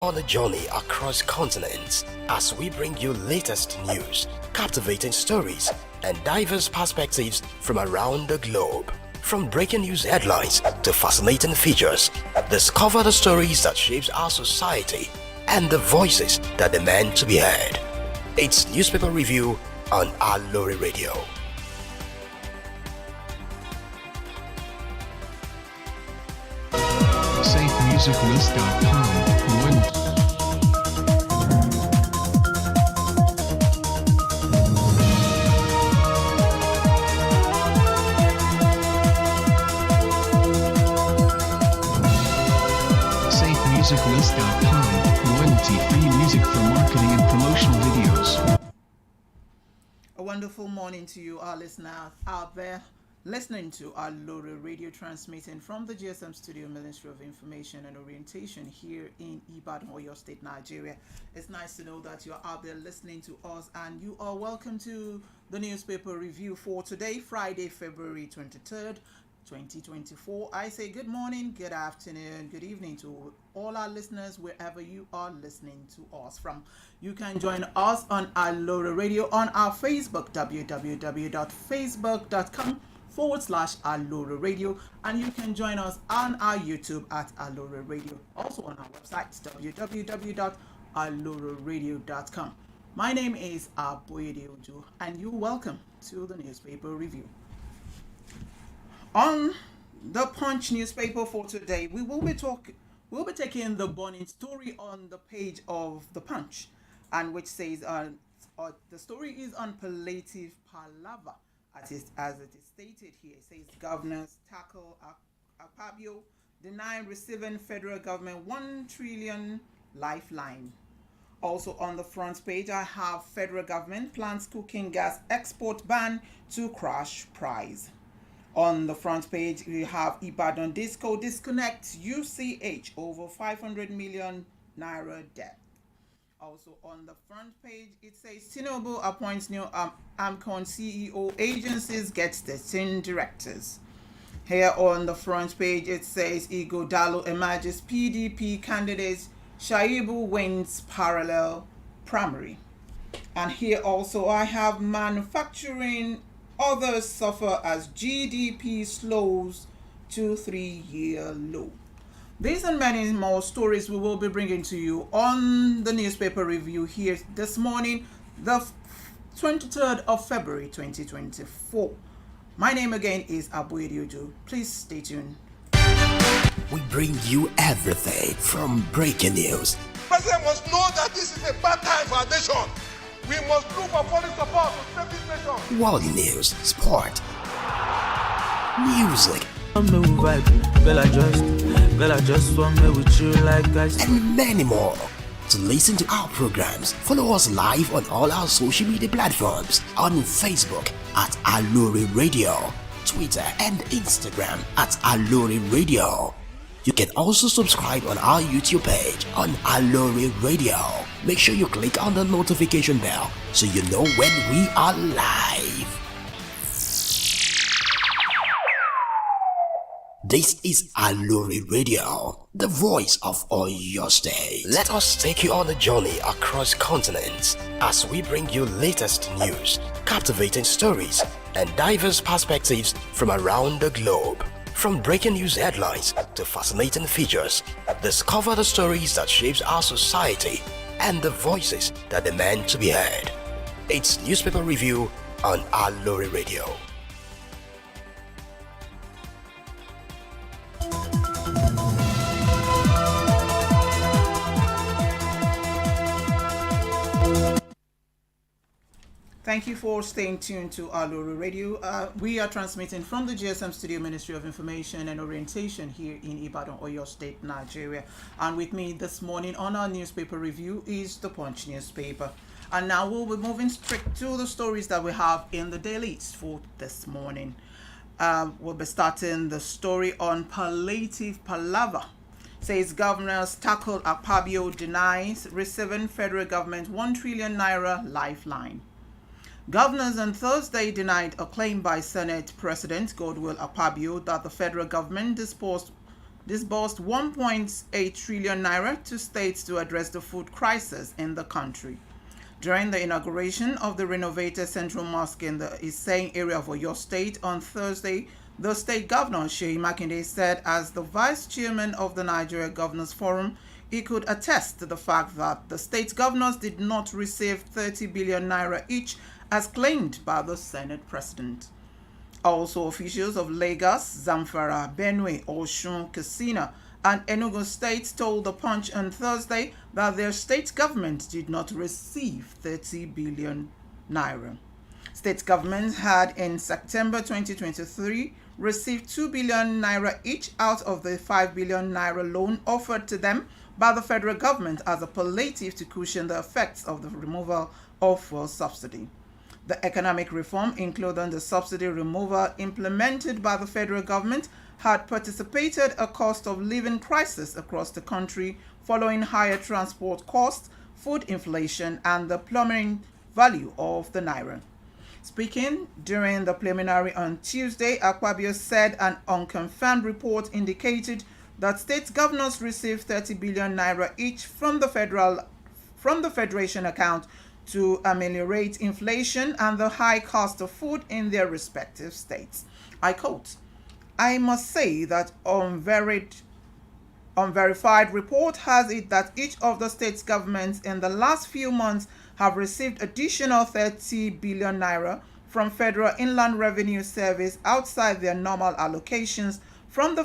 on a journey across continents as we bring you latest news, captivating stories, and diverse perspectives from around the globe. From breaking news headlines to fascinating features, discover the stories that shapes our society and the voices that demand to be heard. It's Newspaper Review on Aloore Radio. SafeMusicList.com. SafeMusicList.com. Royalty-free music for marketing and promotional videos. A wonderful morning to you, our listeners out there, listening to our Aloore Radio, transmitting from the GSM Studio, Ministry of Information and Orientation here in Ibadan, Oyo State, Nigeria. It's nice to know that you're out there listening to us, and you are welcome to the newspaper review for today, Friday, February 23rd, 2024. I say good morning, good afternoon, good evening to all our listeners wherever you are listening to us from. You can join us on Aloore Radio on our Facebook, www.facebook.com/Aloore Radio, and you can join us on our YouTube at Aloore Radio, also on our website www.aloreradio.com. My name is Aboyede Ojo, and you're welcome to the newspaper review. On the Punch newspaper for today, we will be taking the burning story on the page of the Punch, and which says the story is on palliative palaver, as it is stated here. It says governors tackle Akpabio, deny receiving federal government 1 trillion lifeline. Also on the front page, I have federal government plans cooking gas export ban to crash price. On the front page, we have Ibadan Disco disconnects UCH over 500 million naira debt. Also on the front page, it says Tinubu appoints new AMCON CEO, agencies gets 13 directors. Here on the front page, it says Ighodalo emerges PDP candidates, Shaibu wins parallel primary. And here also I have manufacturing, others suffer as GDP slows to 3-year low. These and many more stories we will be bringing to you on the newspaper review here this morning, the 23rd of February 2024. My name again is Aboyede Ojo. Please stay tuned. We bring you everything from breaking news. The president must know that this is a bad time for our nation. We must look for foreign support to save this nation. World news, sport, music, Bella just want me with you like guys, and many more. To listen to our programs, follow us live on all our social media platforms, on Facebook at Aloore Radio, Twitter and Instagram at Aloore Radio. You can also subscribe on our YouTube page on Aloore Radio. Make sure you click on the notification bell so you know when we are live. This is Aloore Radio, the voice of Oyo State. Let us take you on a journey across continents as we bring you latest news, captivating stories, and diverse perspectives from around the globe. From breaking news headlines to fascinating features, discover the stories that shapes our society and the voices that demand to be heard. It's Newspaper Review on Aloore Radio. Thank you for staying tuned to Aloore Radio. We are transmitting from the GSM Studio, Ministry of Information and Orientation here in Ibadan, Oyo State, Nigeria. And with me this morning on our newspaper review is the Punch newspaper. And now we'll be moving straight to the stories that we have in the dailies for this morning. We'll be starting the story on palliative palaver. Says governors tackle Akpabio, denies receiving federal government 1 trillion naira lifeline. Governors on Thursday denied a claim by Senate President Godwill Akpabio that the federal government disbursed disbursed 1.8 trillion naira to states to address the food crisis in the country. During the inauguration of the renovated Central Mosque in the Isseyin area of Oyo State on Thursday, the state governor, Seyi Makinde, said as the vice chairman of the Nigeria Governors Forum, he could attest to the fact that the state governors did not receive 30 billion naira each as claimed by the Senate president. Also, officials of Lagos, Zamfara, Benue, Osun, Katsina, and Enugu states told the Punch on Thursday that their state government did not receive 30 billion naira. State governments had in September 2023 received 2 billion naira each out of the 5 billion naira loan offered to them by the federal government as a palliative to cushion the effects of the removal of fuel subsidy. The economic reform, including the subsidy removal implemented by the federal government, had participated a cost of living crisis across the country following higher transport costs, food inflation, and the plummeting value of the naira. Speaking during the preliminary on Tuesday, Akpabio said an unconfirmed report indicated that state governors received 30 billion naira each from the federation account to ameliorate inflation and the high cost of food in their respective states. I quote, "I must say that unverified report has it that each of the states' governments in the last few months have received additional 30 billion naira from Federal Inland Revenue Service outside their normal allocations from the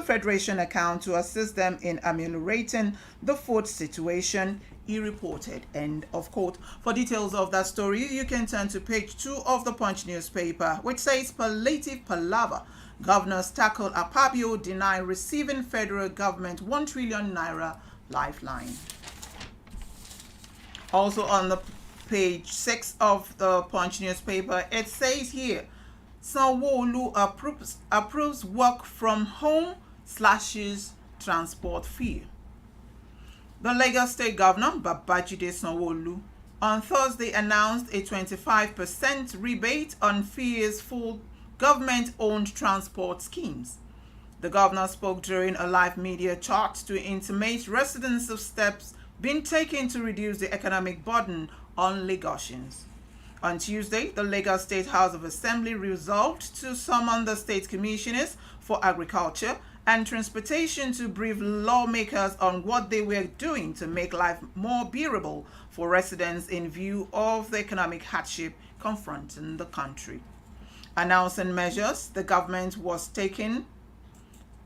Federation account to assist them in ameliorating the food situation," he reported. End of quote. For details of that story, you can turn to page 2 of the Punch newspaper, which says palliative palaver. Governors tackle Akpabio deny receiving federal government 1 trillion naira lifeline. Also on the page 6 of the Punch newspaper, it says here, Sanwo-Olu approves work from home slashes transport fee. The Lagos State Governor, Babajide Sanwo-Olu, on Thursday announced a 25% rebate on fees for government-owned transport schemes. The governor spoke during a live media chat to intimate residents of steps being taken to reduce the economic burden on Lagosians. On Tuesday, the Lagos State House of Assembly resolved to summon the state commissioners for agriculture and transportation to brief lawmakers on what they were doing to make life more bearable for residents in view of the economic hardship confronting the country. Announcing measures the government was taking,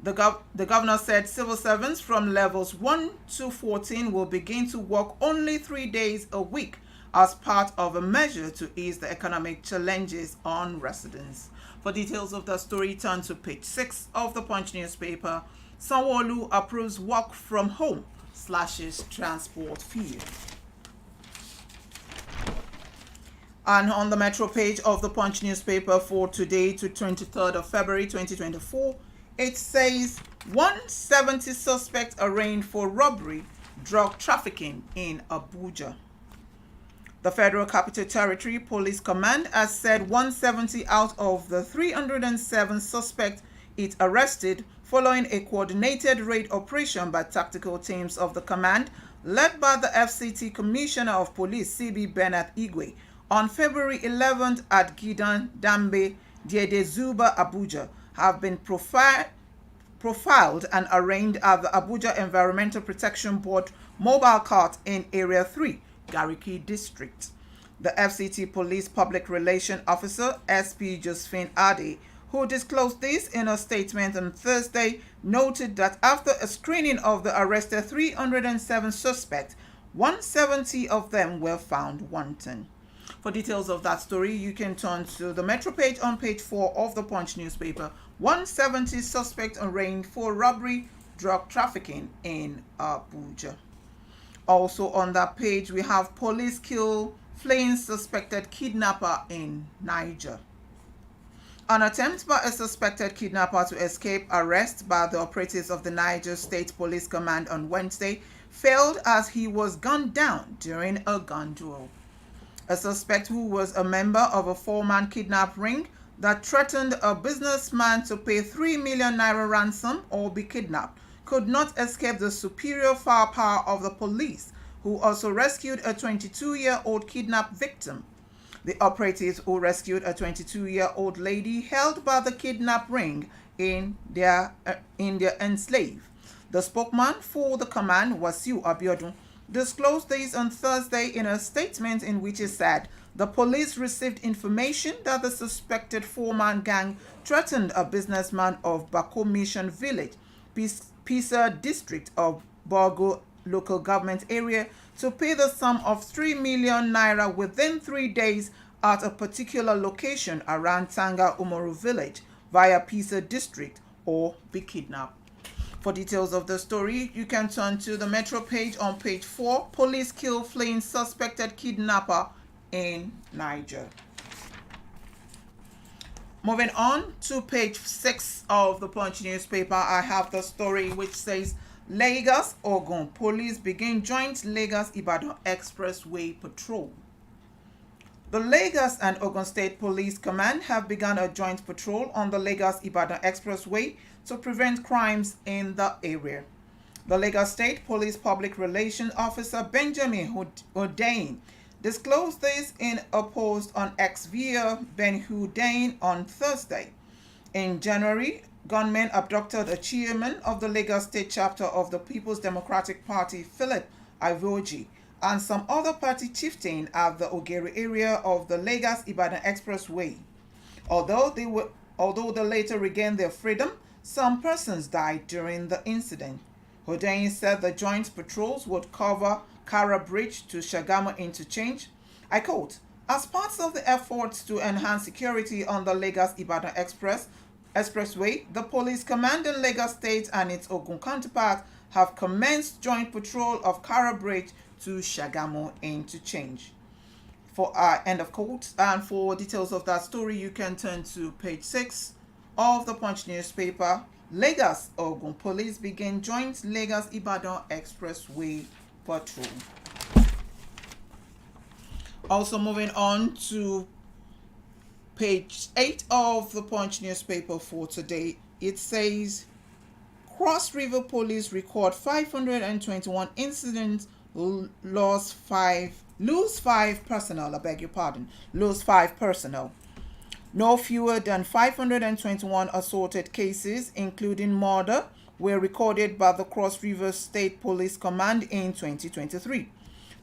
the governor said civil servants from levels 1 to 14 will begin to work only 3 days a week as part of a measure to ease the economic challenges on residents. For details of the story, turn to page 6 of the Punch newspaper. Sanwo-Olu approves work from home slashes transport fee. And on the Metro page of the Punch newspaper for today to 23rd of February 2024, it says 170 suspects arraigned for robbery, drug trafficking in Abuja. The Federal Capital Territory Police Command has said 170 out of the 307 suspects it arrested following a coordinated raid operation by tactical teams of the command led by the FCT Commissioner of Police CB Bernard Igwe on February 11th at Gidan Dambe, Diedezuba, Abuja, have been profiled and arraigned at the Abuja Environmental Protection Board mobile court in Area 3, Gariki District. The FCT Police Public Relations Officer, SP Josephine Ade, who disclosed this in a statement on Thursday, noted that after a screening of the arrested 307 suspects, 170 of them were found wanton. For details of that story, you can turn to the Metro page on page 4 of the Punch newspaper. 170 suspects arraigned for robbery, drug trafficking in Abuja. Also on that page, we have police kill fleeing suspected kidnapper in Niger. An attempt by a suspected kidnapper to escape arrest by the operatives of the Niger State Police Command on Wednesday failed as he was gunned down during a gun duel. A suspect who was a member of a four-man kidnap ring that threatened a businessman to pay 3 million naira ransom or be kidnapped could not escape the superior firepower of the police, who also rescued a 22-year-old kidnapped victim. The operatives who rescued a 22-year-old lady held by the kidnap ring in their enslaved. The spokesman for the command, Wasiu Abiodun, disclosed this on Thursday in a statement in which he said the police received information that the suspected four-man gang threatened a businessman of Bako Mission Village, Pisa district of Borgo local government area, to pay the sum of 3 million naira within 3 days at a particular location around Tanga Umaru village via Pisa district or be kidnapped. For details of the story, you can turn to the Metro page on page 4. Police kill fleeing suspected kidnapper in Niger. Moving on to page 6 of the Punch newspaper, I have the story which says Lagos Ogun police begin joint Lagos-Ibadan expressway patrol. The Lagos and Ogun State Police Command have begun a joint patrol on the Lagos-Ibadan expressway to prevent crimes in the area. The Lagos State Police Public Relations Officer Benjamin Hundeyin disclosed this in a post on X via Ben Hundeyin on Thursday. In January, gunmen abducted a chairman of the Lagos State chapter of the People's Democratic Party, Philip Ivoji, and some other party chieftain at the Ogeri area of the Lagos-Ibadan Expressway. Although they later regained their freedom, some persons died during the incident. Hundeyin said the joint patrols would cover Kara Bridge to Shagamu interchange. I quote, "As part of the efforts to enhance security on the Lagos-Ibadan Expressway, the police command in Lagos State and its Ogun counterpart have commenced joint patrol of Kara Bridge to Shagamu interchange." For end of quote. And for details of that story, you can turn to page 6 of the Punch newspaper. Lagos Ogun police begin joint Lagos-Ibadan Expressway patrol. Also moving on to page 8 of the Punch newspaper for today, it says Cross River Police record 521 incidents, lose 5 personnel. I beg your pardon. Lose 5 personnel. No fewer than 521 assaulted cases, including murder, were recorded by the Cross River State Police Command in 2023.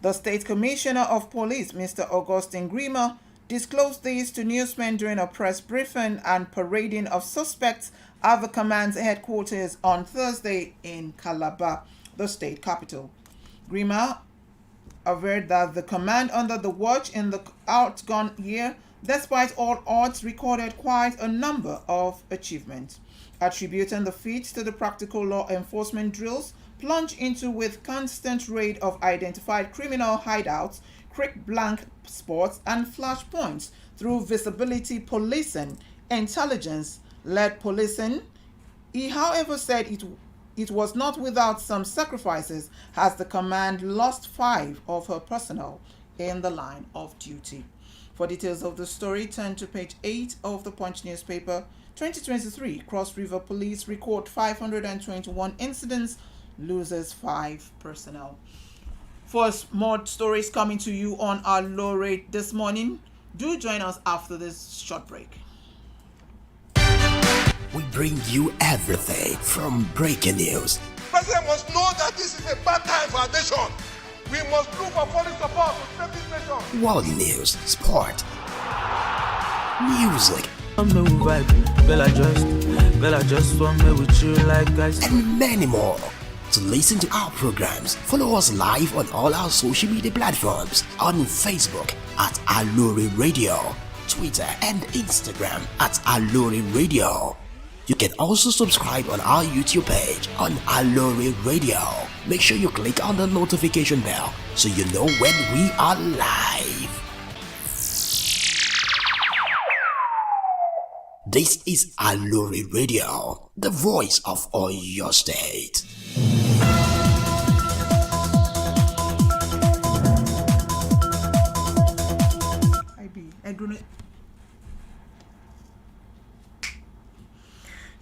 The State Commissioner of Police, Mr. Augustine Grima, disclosed this to newsmen during a press briefing and parading of suspects at the command's headquarters on Thursday in Calabar, the state capital. Grima averred that the command under the watch in the outgone year, despite all odds, recorded quite a number of achievements, attributing the feat to the practical law enforcement drills plunged into with constant raid of identified criminal hideouts, quick blank spots, and flashpoints through visibility policing, intelligence-led policing. He, however, said it was not without some sacrifices, as the command lost 5 of her personnel in the line of duty. For details of the story, turn to page 8 of the Punch newspaper. 2023, Cross River Police record 521 incidents, loses 5 personnel. For more stories coming to you on Aloore this morning, do join us after this short break. We bring you everything from breaking news, President must know that this is a bad time for our nation. We must look for foreign support to save this nation. world news, sport, music, I'm no vibe, girl, I just want me with you like guys. and many more. To listen to our programs, follow us live on all our social media platforms on Facebook at Aloore Radio, Twitter and Instagram at Aloore Radio. You can also subscribe on our YouTube page on Aloore Radio. Make sure you click on the notification bell so you know when we are live. This is Aloore Radio, the voice of Oyo State.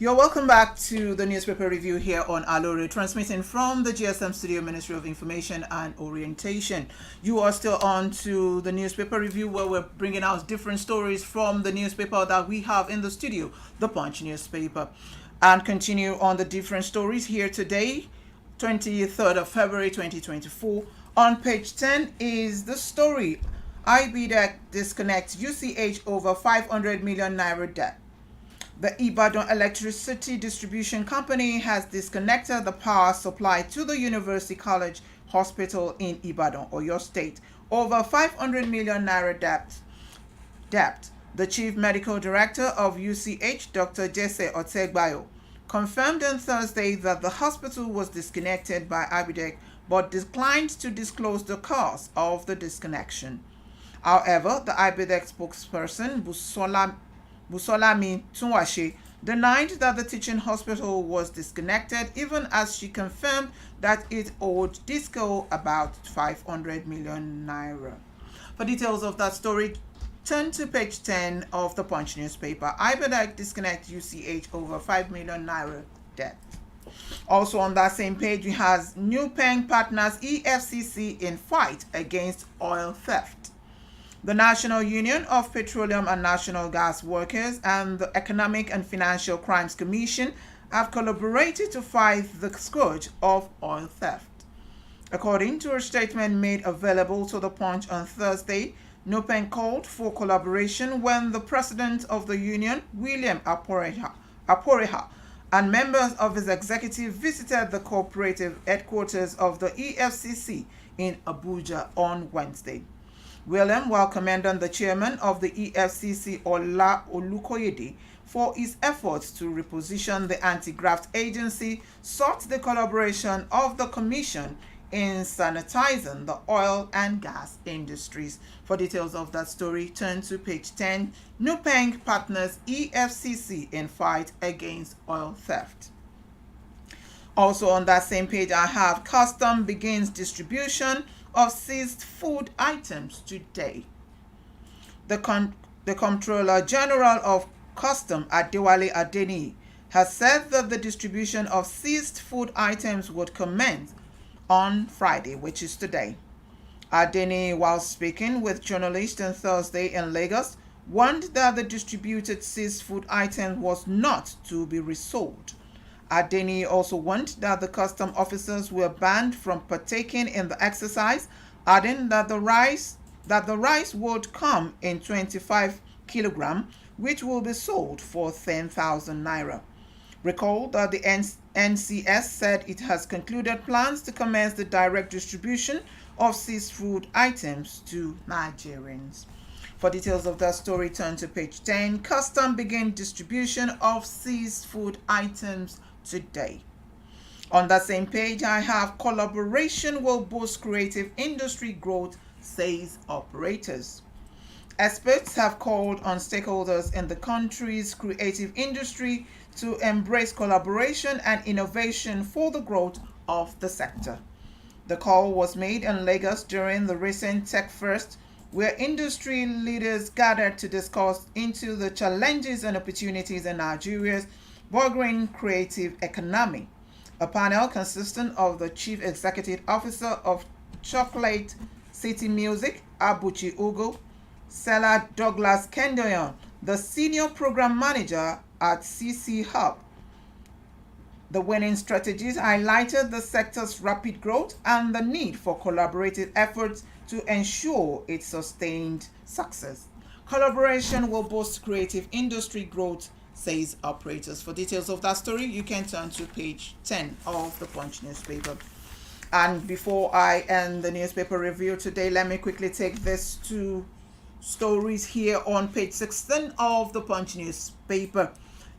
You're welcome back to the newspaper review here on Aloore, transmitting from the GSM Studio, Ministry of Information and Orientation. You are still on to the newspaper review, where we're bringing out different stories from the newspaper that we have in the studio, the Punch newspaper, and continue on the different stories here today, 23rd of February 2024. On page 10 is the story, IBDEC disconnects UCH over 500 million naira debt. The Ibadan Electricity Distribution Company has disconnected the power supply to the University College Hospital in Ibadan, Oyo State, over 500 million naira debt. The Chief Medical Director of UCH, Dr. Jesse Otegbayo, confirmed on Thursday that the hospital was disconnected by IBDEC but declined to disclose the cause of the disconnection. However, the IBDEC spokesperson, Busolami Tunwashe, denied that the teaching hospital was disconnected, even as she confirmed that it owed Disco about 500 million naira. For details of that story, turn to page 10 of the Punch newspaper. IBDEC disconnect UCH over 5 million naira debt. Also on that same page, we have New Peng Partners EFCC in fight against oil theft. The National Union of Petroleum and National Gas Workers and the Economic and Financial Crimes Commission have collaborated to fight the scourge of oil theft. According to a statement made available to the Punch on Thursday, NUPEN called for collaboration when the president of the union, William Aporeha, and members of his executive visited the cooperative headquarters of the EFCC in Abuja on Wednesday. William, while commending the chairman of the EFCC, Ola Olukoyede, for his efforts to reposition the anti-graft agency, sought the collaboration of the commission in sanitizing the oil and gas industries. For details of that story, turn to page 10. Nupeng Partners EFCC in fight against oil theft. Also on that same page, I have Custom begins distribution of seized food items today. The Comptroller General of Custom, Adewale Adeni, has said that the distribution of seized food items would commence on Friday, which is today. Adeni, while speaking with journalists on Thursday in Lagos, warned that the distributed seized food item was not to be resold. Adeni also warned that the custom officers were banned from partaking in the exercise, adding that the rice would come in 25 kg, which will be sold for 10,000 naira. Recall that the NCS said it has concluded plans to commence the direct distribution of seized food items to Nigerians. For details of that story, turn to page 10. Custom begin distribution of seized food items today. On that same page, I have collaboration will boost creative industry growth, says operators. Experts have called on stakeholders in the country's creative industry to embrace collaboration and innovation for the growth of the sector. The call was made in Lagos during the recent Tech First, where industry leaders gathered to discuss into the challenges and opportunities in Nigeria's burgeoning creative economy. A panel consisting of the Chief Executive Officer of Chocolate City Music, Abuchi Ugo, Seller Douglas Kendoyon, the Senior Program Manager at CC Hub. The winning strategies highlighted the sector's rapid growth and the need for collaborative efforts to ensure its sustained success. Collaboration will boost creative industry growth, says operators. For details of that story, you can turn to page 10 of the Punch newspaper. And before I end the newspaper review today, let me quickly take these two stories here on page 16 of the Punch newspaper.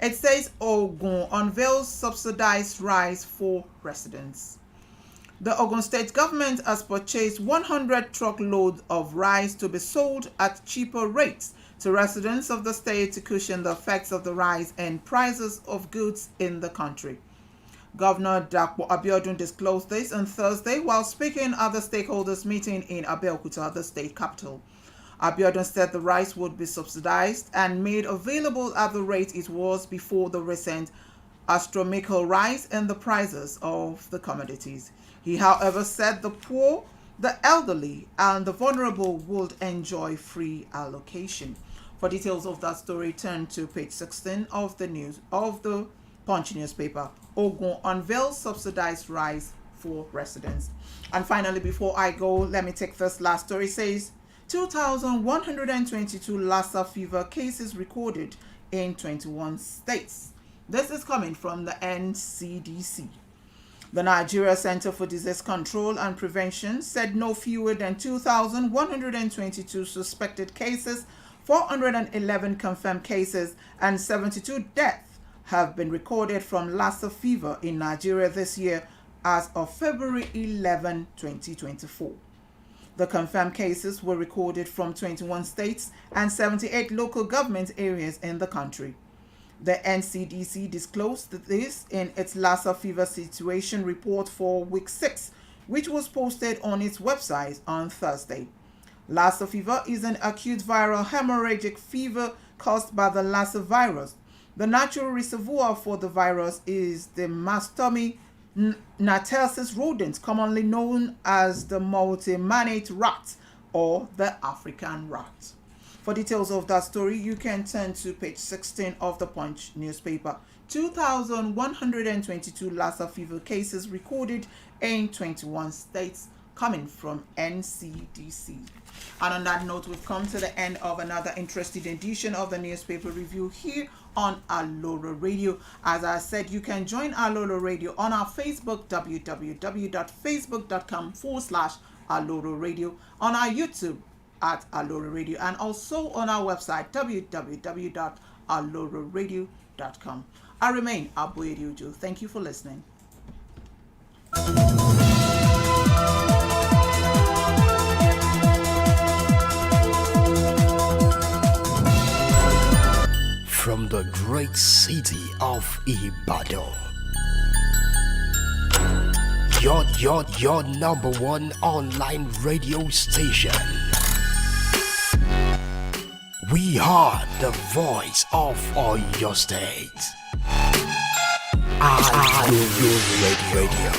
It says Ogun unveils subsidized rice for residents. The Ogun State government has purchased 100 truckloads of rice to be sold at cheaper rates to residents of the state to cushion the effects of the rise in prices of goods in the country. Governor Dapo Abiodun disclosed this on Thursday while speaking at the stakeholders meeting in Abeokuta, the state capital. Abiodun said the rice would be subsidized and made available at the rate it was before the recent astronomical rise in the prices of the commodities. He, however, said the poor, the elderly, and the vulnerable would enjoy free allocation. For details of that story, turn to page 16 of the Punch newspaper. Ogun unveils subsidized rise for residents. And finally, before I go, let me take this last story. It says 2,122 Lassa fever cases recorded in 21 states. This is coming from the NCDC. The Nigeria Center for Disease Control and Prevention said no fewer than 2,122 suspected cases, 411 confirmed cases, and 72 deaths have been recorded from Lassa fever in Nigeria this year as of February 11, 2024. The confirmed cases were recorded from 21 states and 78 local government areas in the country. The NCDC disclosed this in its Lassa fever situation report for week 6, which was posted on its website on Thursday. Lassa fever is an acute viral hemorrhagic fever caused by the Lassa virus. The natural reservoir for the virus is the Mastomys natalensis rodent, commonly known as the multimanate rat or the African rat. For details of that story, you can turn to page 16 of the Punch newspaper. 2,122 Lassa fever cases recorded in 21 states, coming from NCDC. And on that note, we've come to the end of another interesting edition of the newspaper review here on Aloore Radio. As I said, you can join Aloore Radio on our Facebook, www.facebook.com/Aloore Radio, on our YouTube at Aloore Radio, and also on our website, www.alooreradio.com. I remain Aboyedi Uju. Thank you for listening. From the great city of Ibadan, your number one online radio station. We are the voice of Oyo State. Aloore Radio.